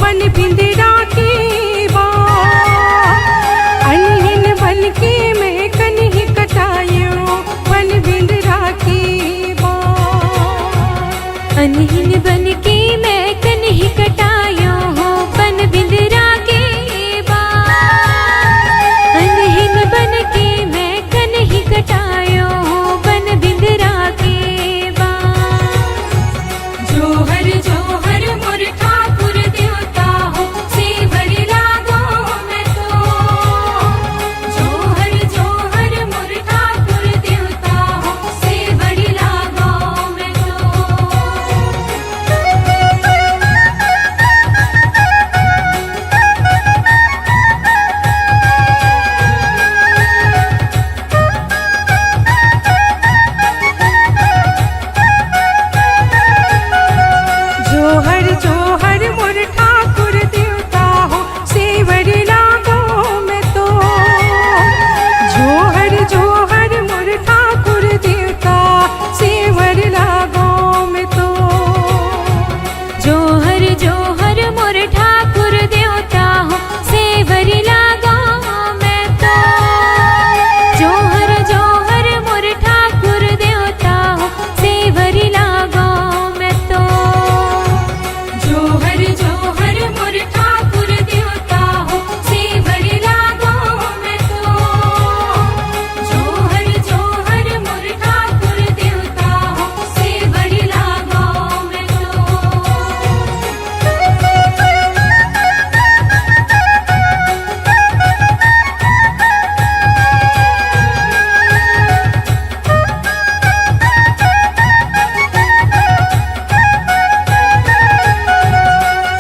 बन बिंदरा के अनहिन बन के मैं कन्ही कटायो बन बिंदरा के अनहिन बन के मैं कन्ही कटायो हो बन बिंदरा के अनहिन बन के मैं कन्ही कटायो हो बन बिंदरा के जोहर जोहर मोर ठाकुर देवता हो सेवर लागो मैं तो जोहर जोहर मोर ठाकुर देवता हो सेवर लागो मैं तो जोहर जोहर मोर ठाकुर देवता हो सेवर लागो मैं तो जोहर जोहर मोर ठाकुर देवता सेवर लागो मैं तो जोहर जोहर मोर ठाकुर देवता हो सेवर लागो मैं तो जोहर जोहर मोर ठाकुर देवता हो सेवर लागो मैं तो जोहर जोहर मोर ठाकुर देवता हो सेवर लागो मैं तो जोहर जोहर मोर ठाकुर देवता हो सेवर लागो मैं तो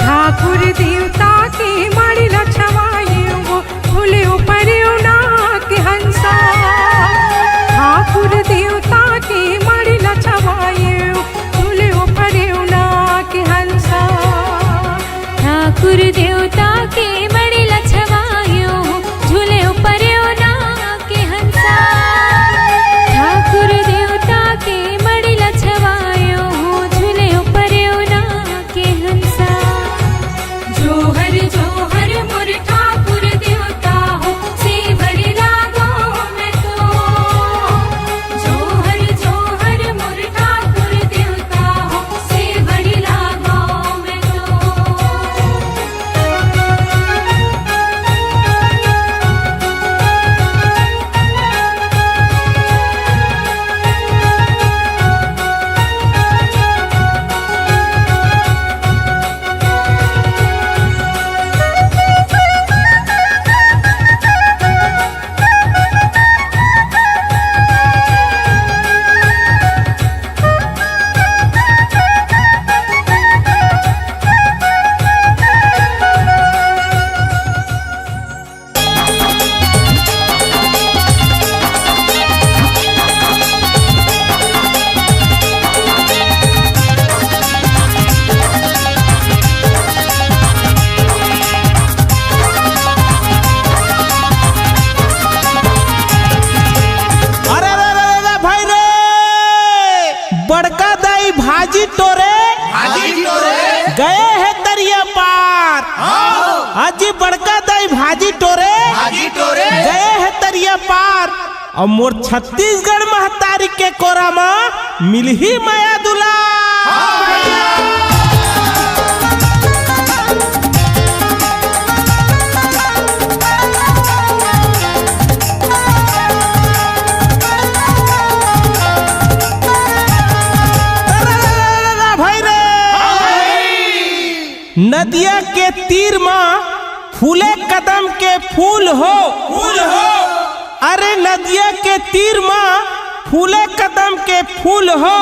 ठाकुर देवता के मारी लछवाये वो फूले ऊपर नाक हंसा ठाकुर देवता के मारी लछवाये फूले ऊपर नाक हंसा ठाकुर देवता के मणि लछवायो झूले ऊपर नाके हंसा ठाकुर देवता के मणि लछवायो झूले ऊपर नाके हंसा जोहर जोहर मोर ठाकुर देवता हो सेवर लागो मैं तो जोहर जोहर मोर ठाकुर देवता हो सेवर लागो मैं तो अरे रे रे रे भाई रे बड़का दाई भाजी टोरे गए है दरिया पार आज बड़का दाई भाजी टोरे गए है दरिया पार और मोर छत्तीसगढ़ महतारी के कोरा में मिलही माया दुला भाई रे नदिया के तीर में फूले कदम के फूल हो अरे नदिया के तीर में फूले कदम के फूल हो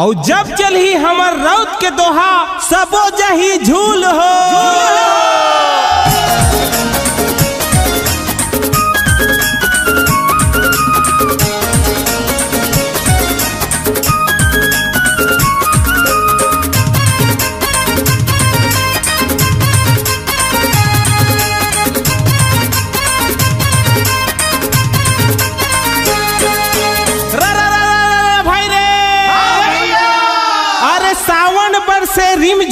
और जब चलही हमर रौत के दोहा सबो जही झूल हो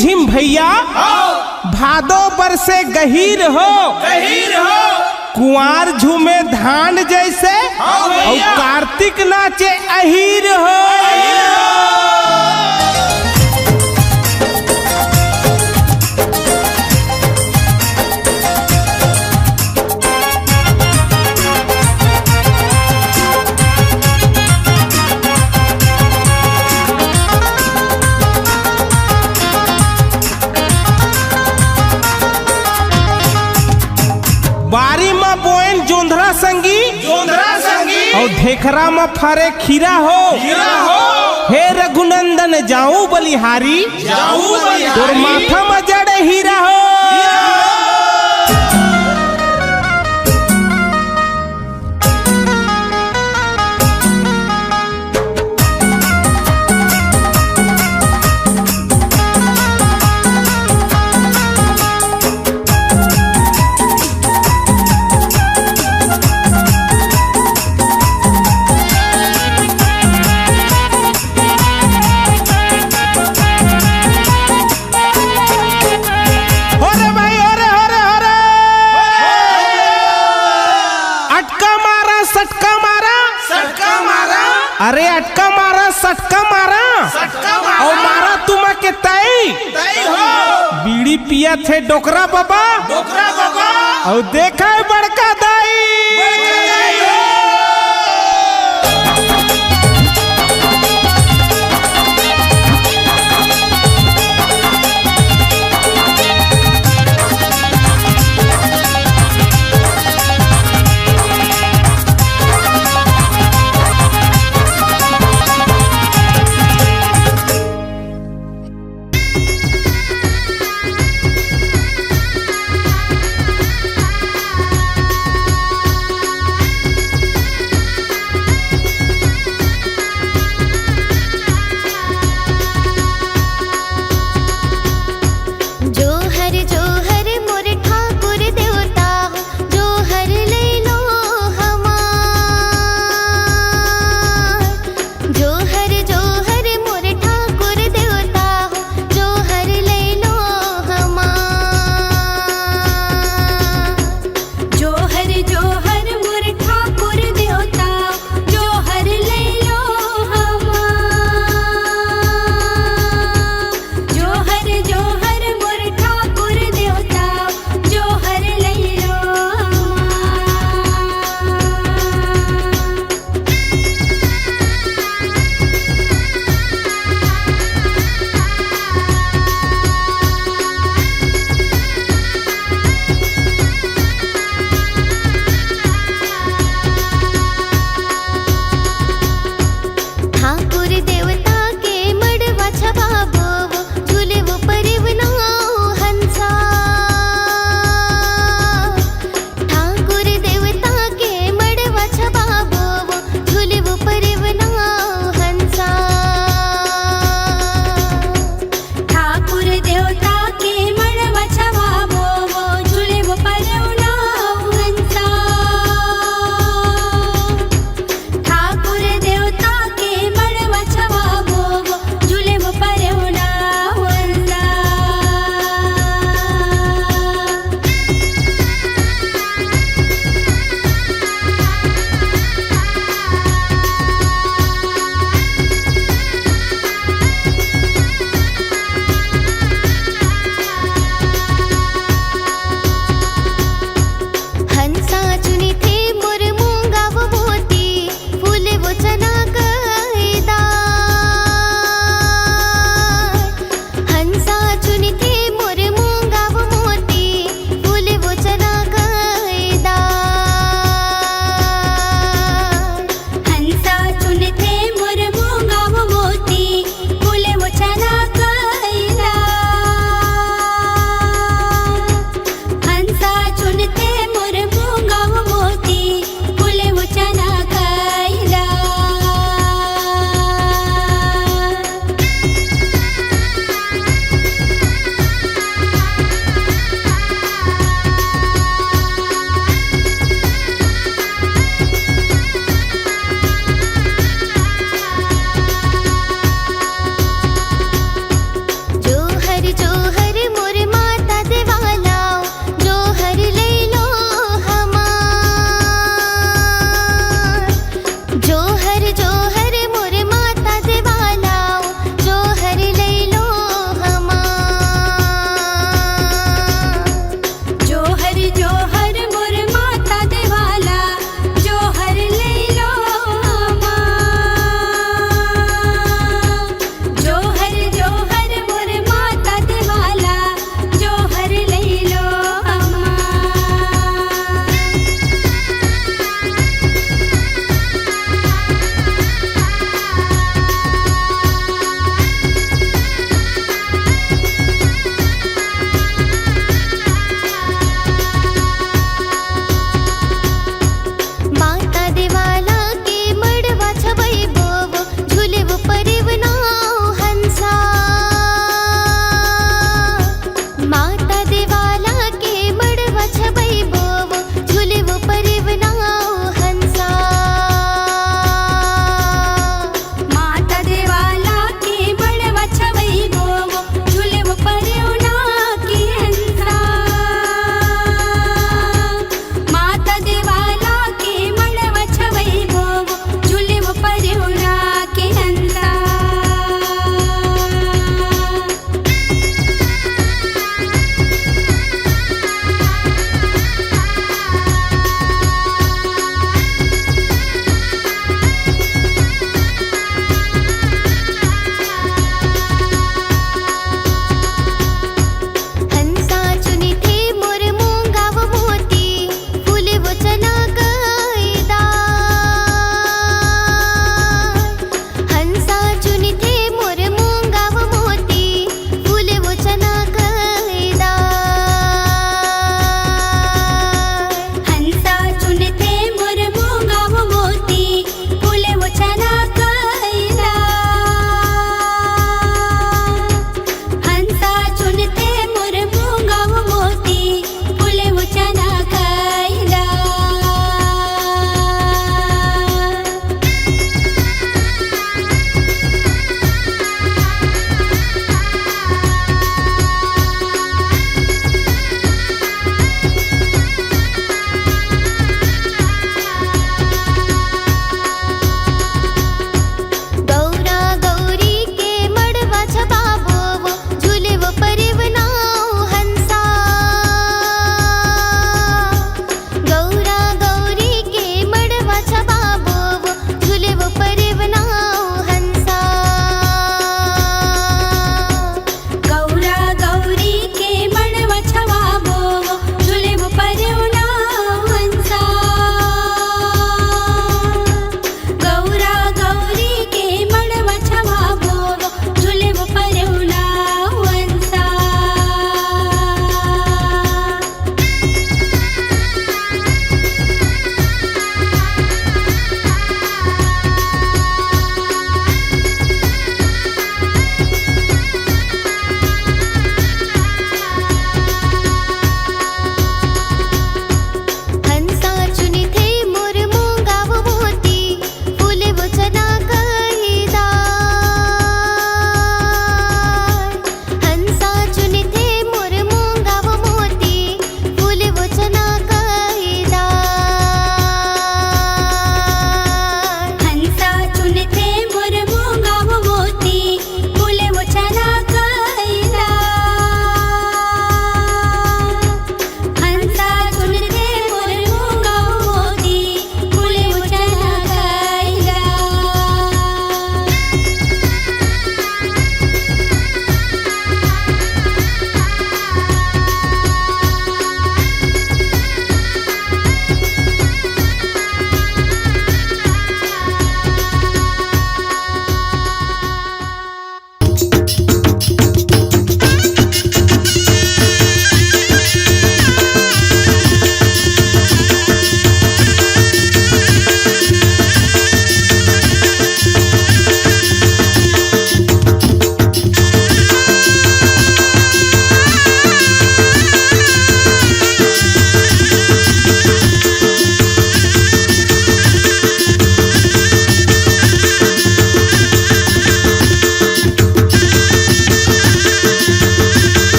झिम भैया भादो बरसे गहीर हो कुंवार झूमे धान जैसे और कार्तिक नाचे अहीर हो। बारी में बोएन जोंधरा संगी और ढेखरा में फरे खीरा हो हे रघुनंदन जाऊं बलिहारी तोर माथा में जड़े हीरा हो। अरे अटका मारा सटका मारा और मारा तुम के तई बीड़ी पिया थे डोकरा बाबा और देखा है बड़का दाई।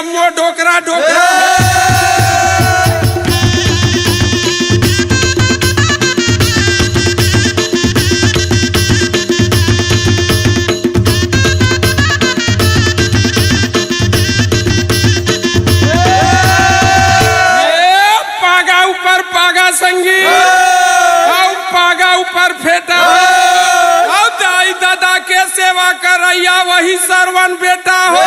अम्मो ढोकरा ढोकरा संगी पागा ऊपर फेटा दाई दादा के सेवा करैया वही सरवन बेटा हो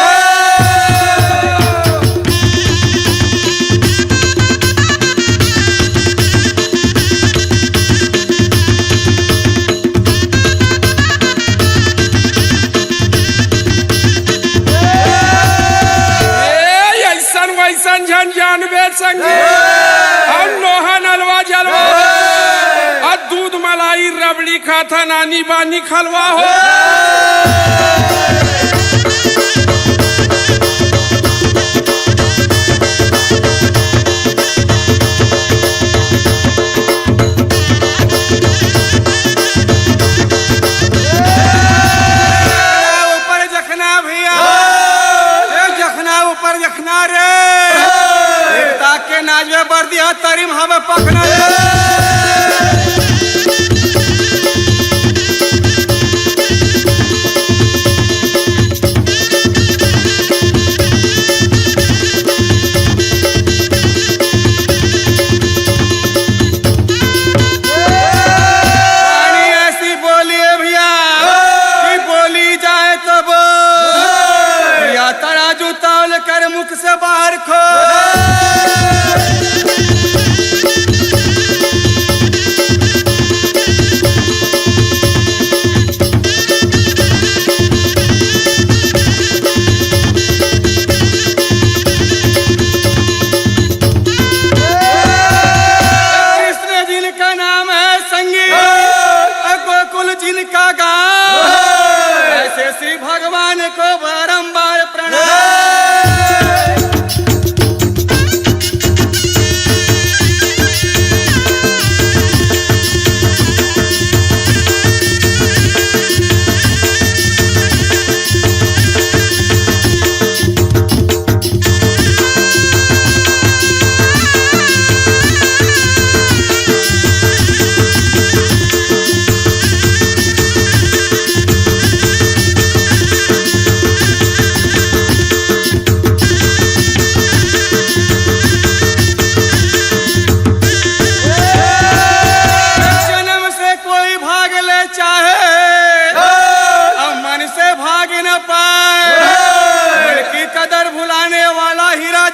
ऐसन वैसन झन जानबे संगी लोहन हलवा जलवा और दूध मलाई रबड़ी खाता नानी बानी खलवा हो ऊपर जखना भैया जखना ऊपर जखना रे के नाजवे बढ़ दिया तरीम हमें पकना ऐसी बोलिए भैया कि बोली जाए तो भैया तराजू तौल कर मुख से बाहर खो जिनका गाँव ऐसे श्री भगवान को बारंबार प्रणाम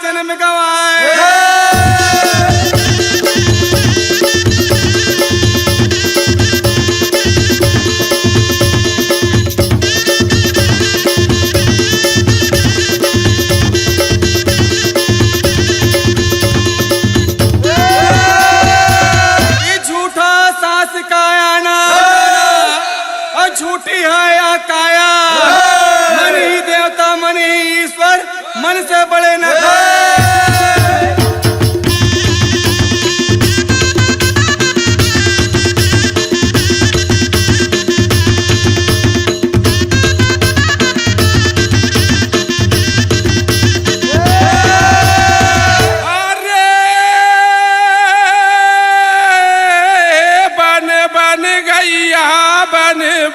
जन्म गवाए झूठा सास का आना और झूठी है या काया मन ही देवता मन ही ईश्वर मन से बड़े न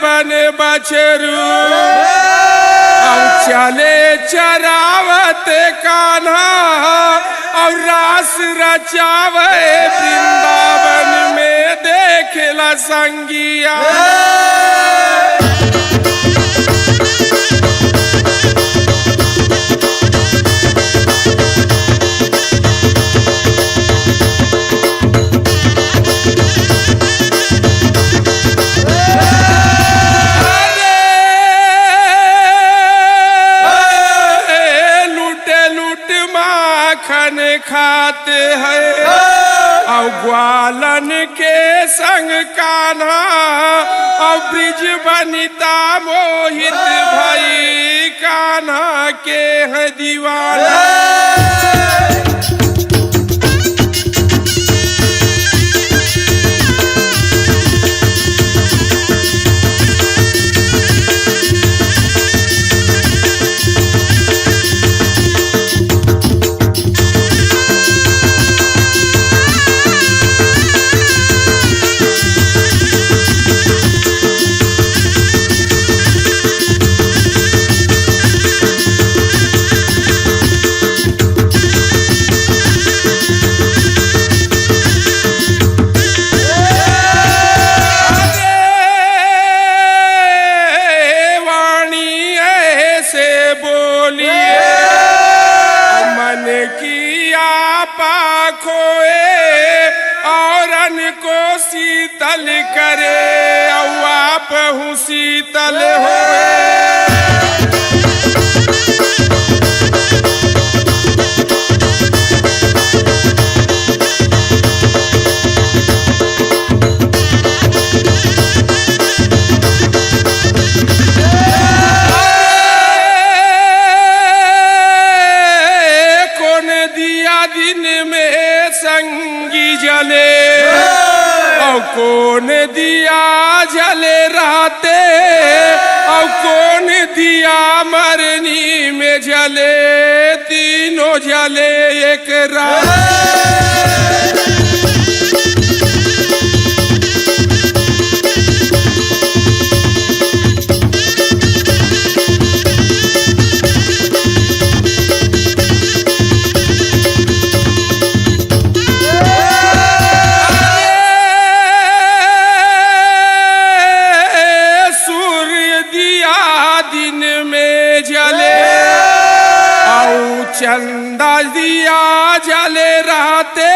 बन बछरू चले चरावत कान्हा और रास रचावे वृंदावन में देखला संगिया खाते हैं और ग्वालन के संग कान्हा और ब्रिज बनिता मोहित भाई कान्हा के हैं दीवाना किया पाखोए औरन को शीतल करे औ आप हूँ शीतल होए। संगी जले और कौन दिया जले राते और कौन दिया मरनी में जले तीनों जले एक रात। चंदा दिया जले रहते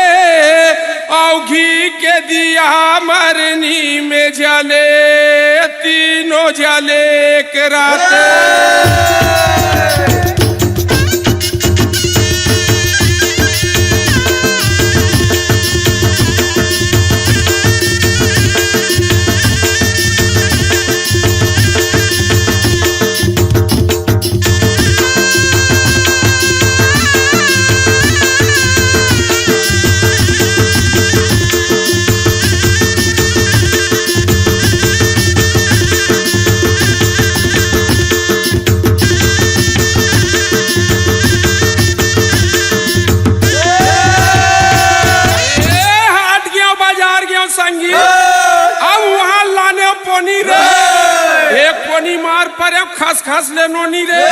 और घी के दिया मरनी में जले तीनों जले एक राते। संगी अब वहाँ लाने पोनी रे एक पोनी मार पर खस खस ले नोनी रे।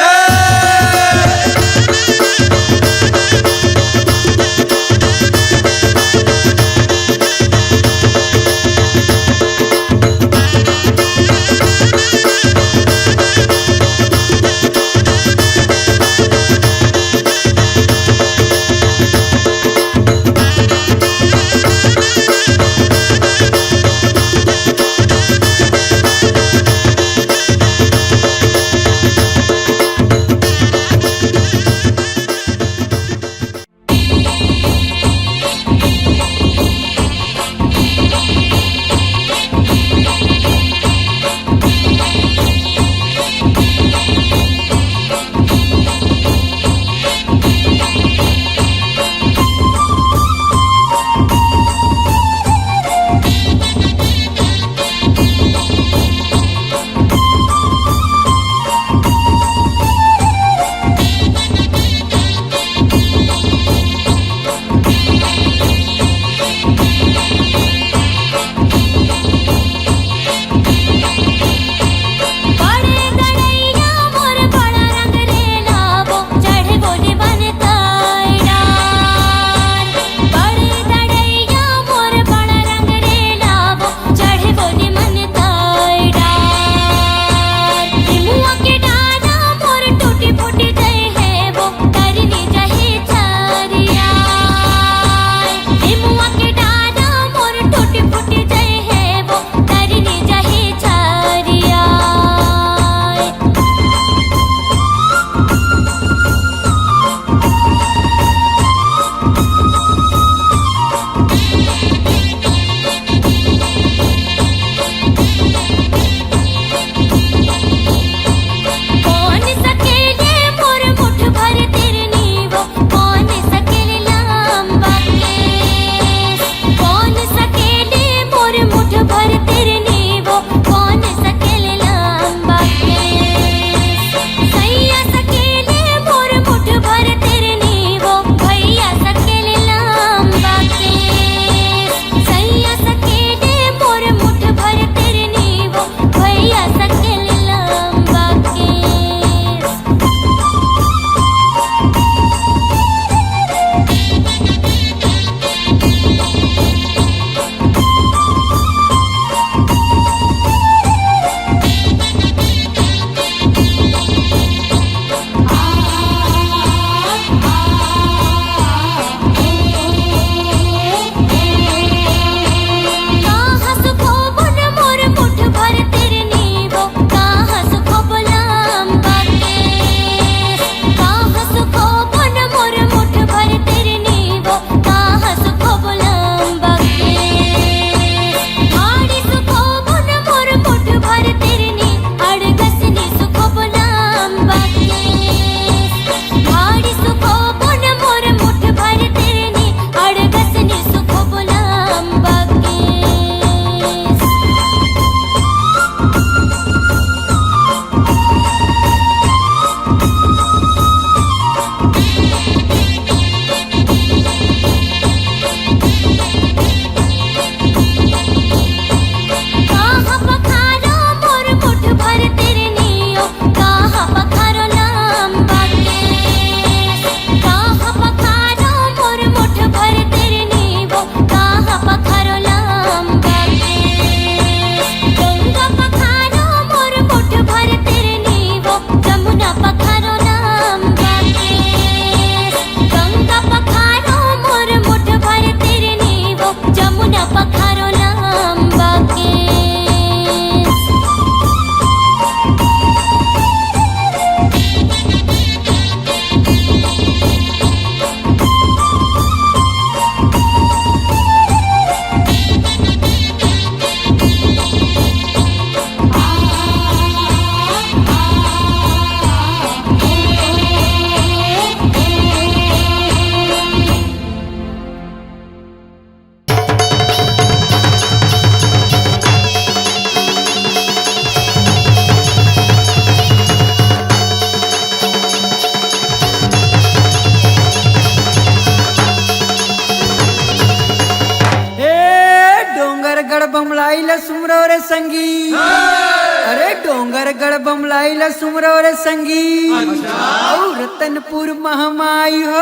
रे संगी अरे डोंगरगढ़ बमलाई ला सुमरो रे संगी और रतनपुर महमाई हो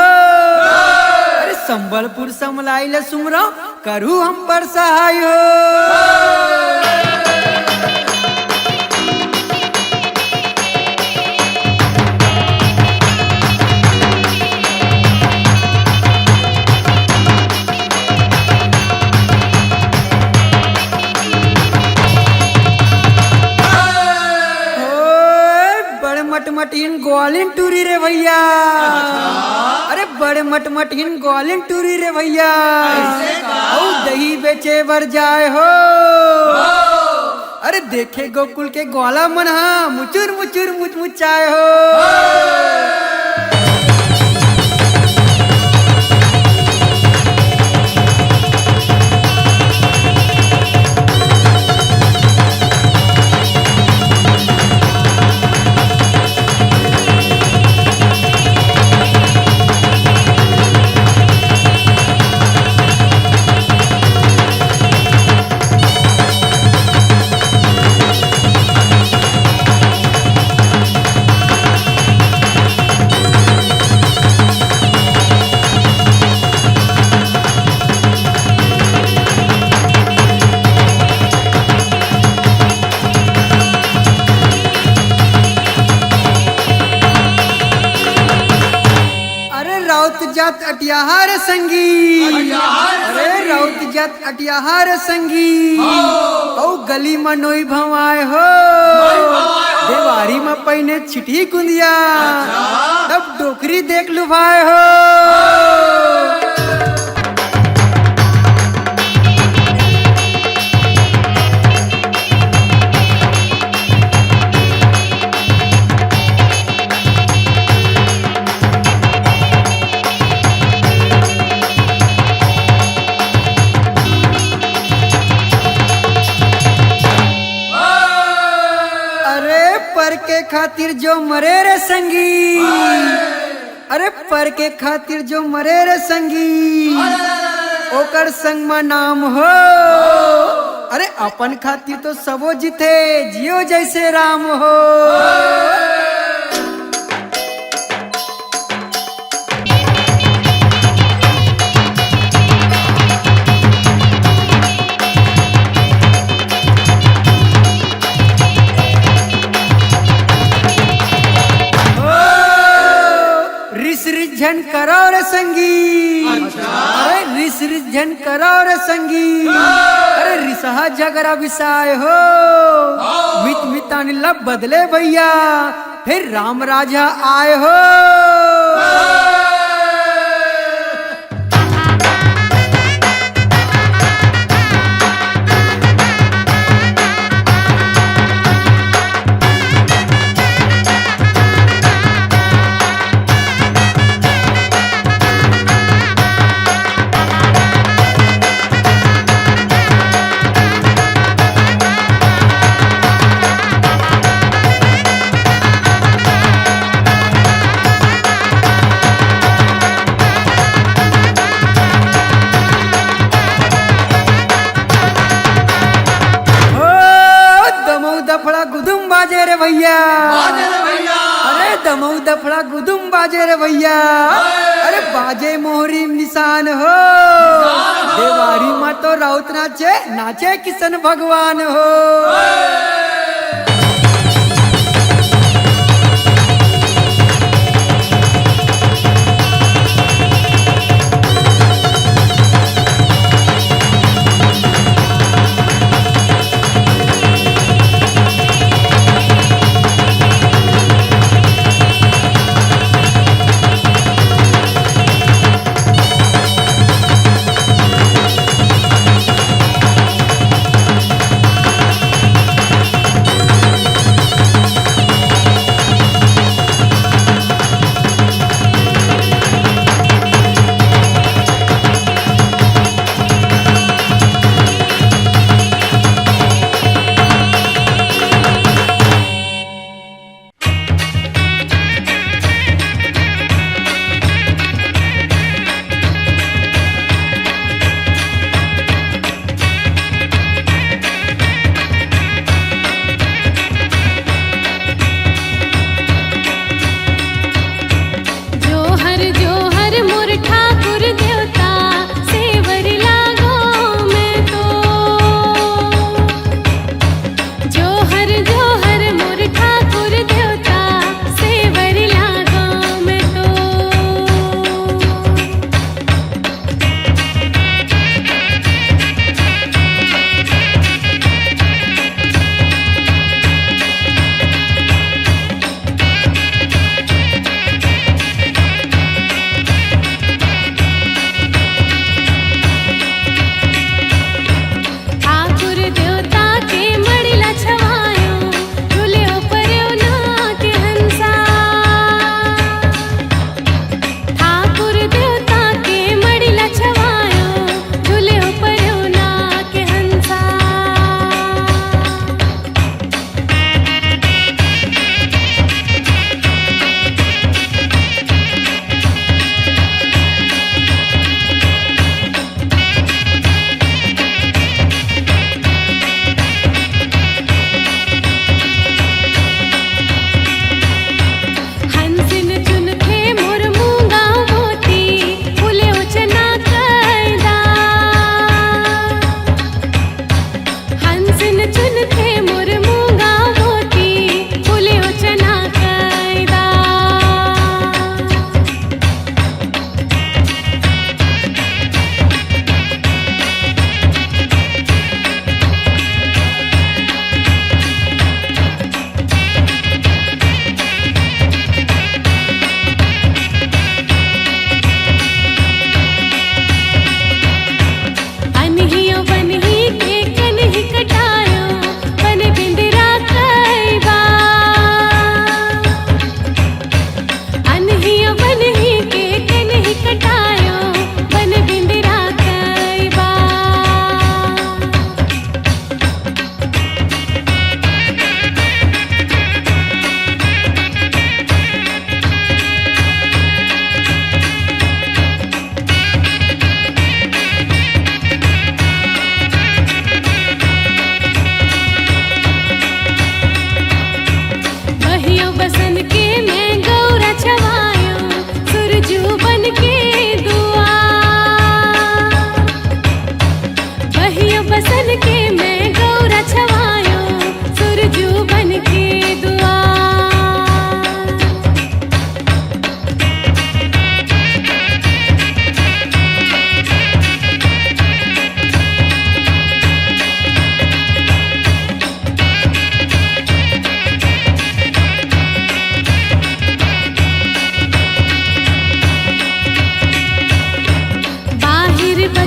अरे संबलपुर समलाई ला सुमरो करू हम पर सहाय हो मटमटीन ग्वालिन टूरी रे भैया अरे बड़े मटमटीन ग्वालिन टूरी रे भैया दही बेचे बर जाए हो अरे देखे गोकुल के ग्वाला मन हा मुचुर मुचुर मुचमुचाए हो जात अटियाहार संगी अरे राउत जात अटियाहार संगी औ गली मनोई भवाए हो देवारी में पहिने छिटी कुंदिया तब डोकरी देख लुभाए हो के खातिर जो मरे रे संगी अरे पर के खातिर जो मरे रे संगी ओकर संग में नाम हो अरे अपन खातिर तो सबो जीते जियो जैसे राम हो रिझन करो रे संगी अरे रिझन करो रे संगी अरे रिसहा झगड़ा विसाय हो मित मितानी लब बदले भैया फिर राम राजा आए हो भैया अरे दमऊ दफड़ा गुदुम बाजे रे भैया अरे बाजे मोहरी निशान हो देवारी माँ तो राउत नाचे नाचे किशन भगवान हो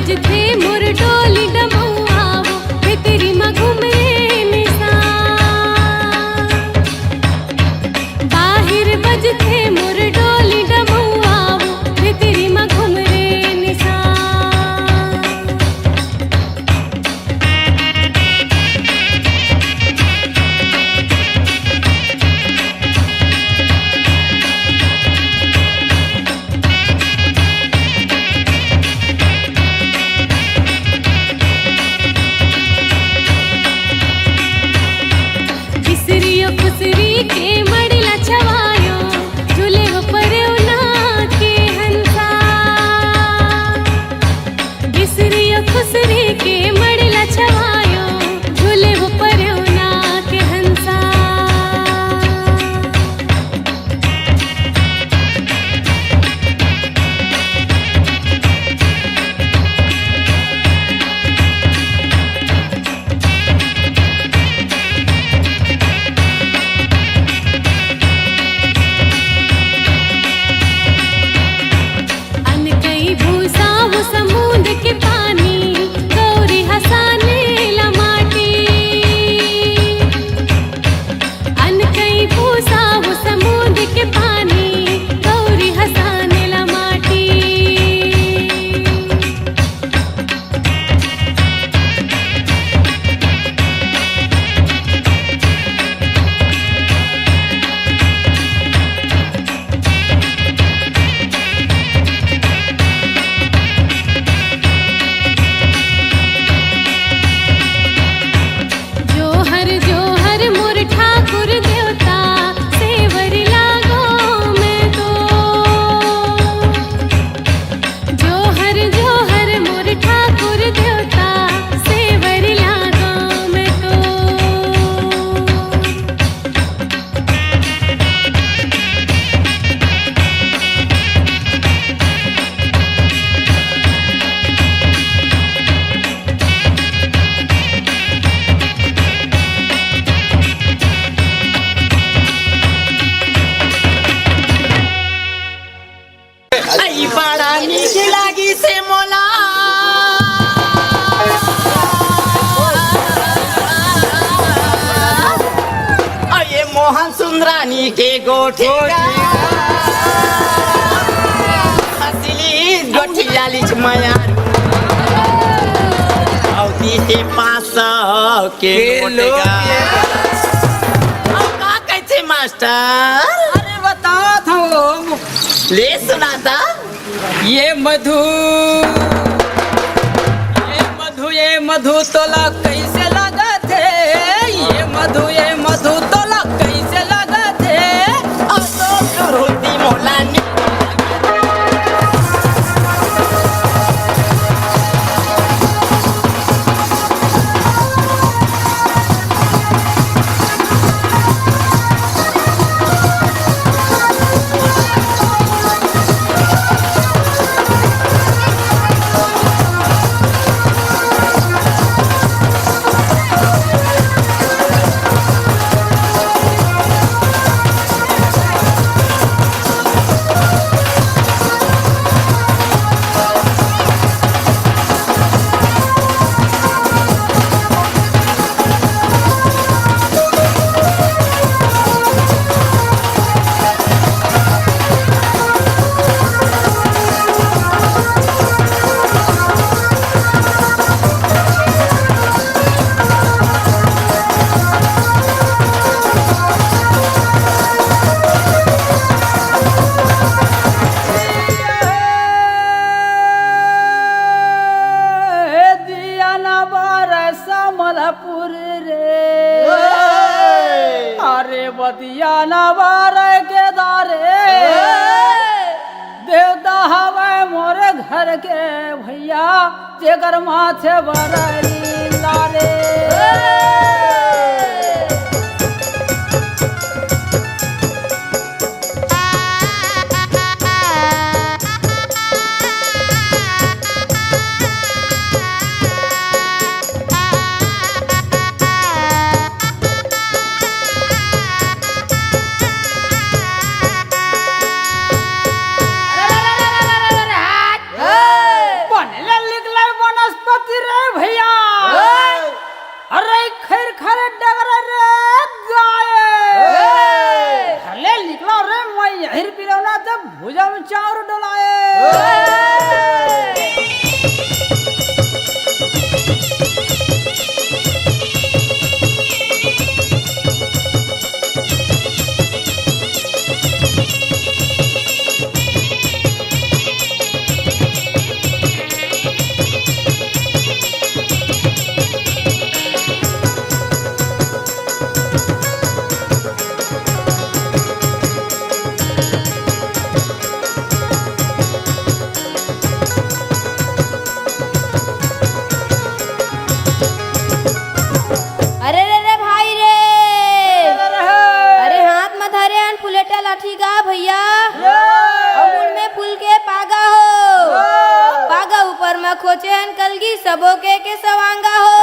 बजथे मोर डोली डमौआवो भितरी में घुमरे निशान बाहिर बजथे मोर डोली डमौआवो भितरी में घुमरे निशान किसरियो खुसरी के मड़ला छवायो झूले वो परवना के हंसा किसरियो खुसरी के मड़ला छवायो झूले वो परवना के हंसा अन कई भूसा वो समुद्र के पानी गौरी हसाने ला माटी अन कई भूसा वो समुद्र के पानी गौरी हसाने ला माटी जोहर मोर ठाकुर देवता सेवर लागो मैं तो जोहर मोर ठाकुर देवता सेवर लागो मैं तो आई बड़ा नीक लागी से मोला ये मोहन सुंदरानी के गोठे हसली गोठी लाली माया औती के पास के गोटेगा का कहते मास्टर अरे बताओ था वो ले सुनाता ये मधु तोला कैसे लगा थे ये मधु तोला कैसे लगा थे होती मौलानी बदिया नवार के दारे देवता हवे मोरे घर के भैया जेकर माथे बरली लारे में खोचे हन कलगी सबो के सवांगा हो।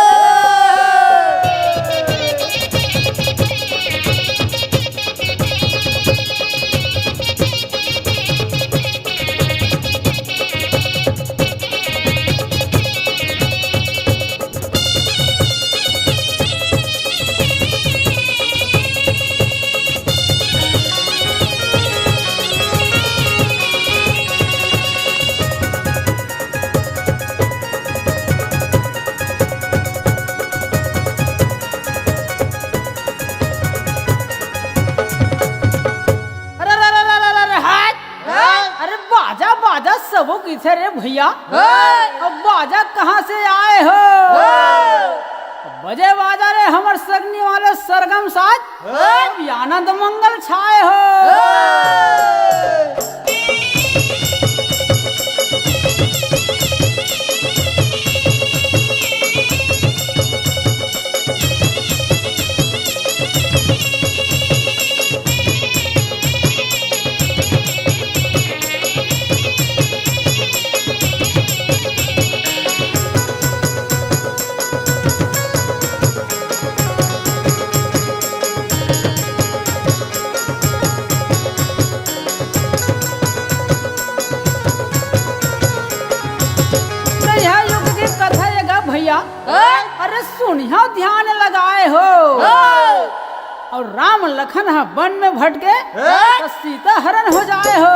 अरे बाजा बाजा सबो किथे रे भैया? अब बाजा कहाँ से आए हो? बजे बाजा रे हमर सगनी वाले सरगम साज आनंद मंगल छाए हो। भैया अरे सुनिया ध्यान लगाए हो और राम लखन वन में भटके तो सीता हरण हो जाए हो।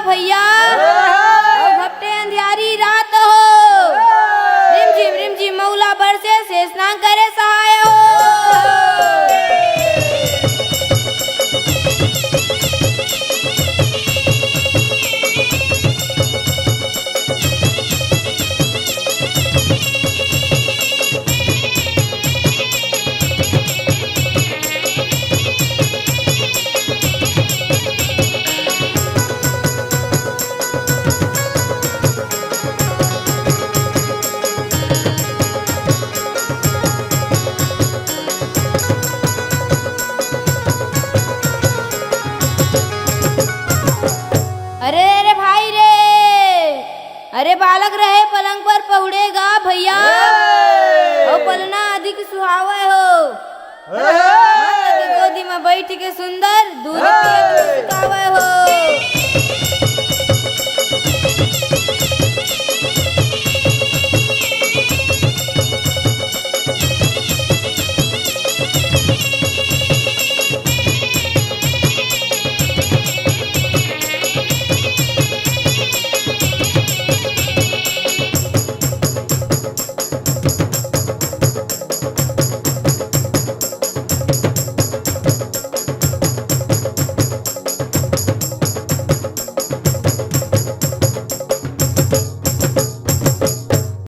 भैया और घपटे अंधियारी रात हो, रिम झिम मौला बरसे से स्नान करे सहाय हो। अरे बालक रहे पलंग पर पहुड़ेगा भैया और पलना अधिक सुहावे हो। गोदी में बैठ के सुंदर दूध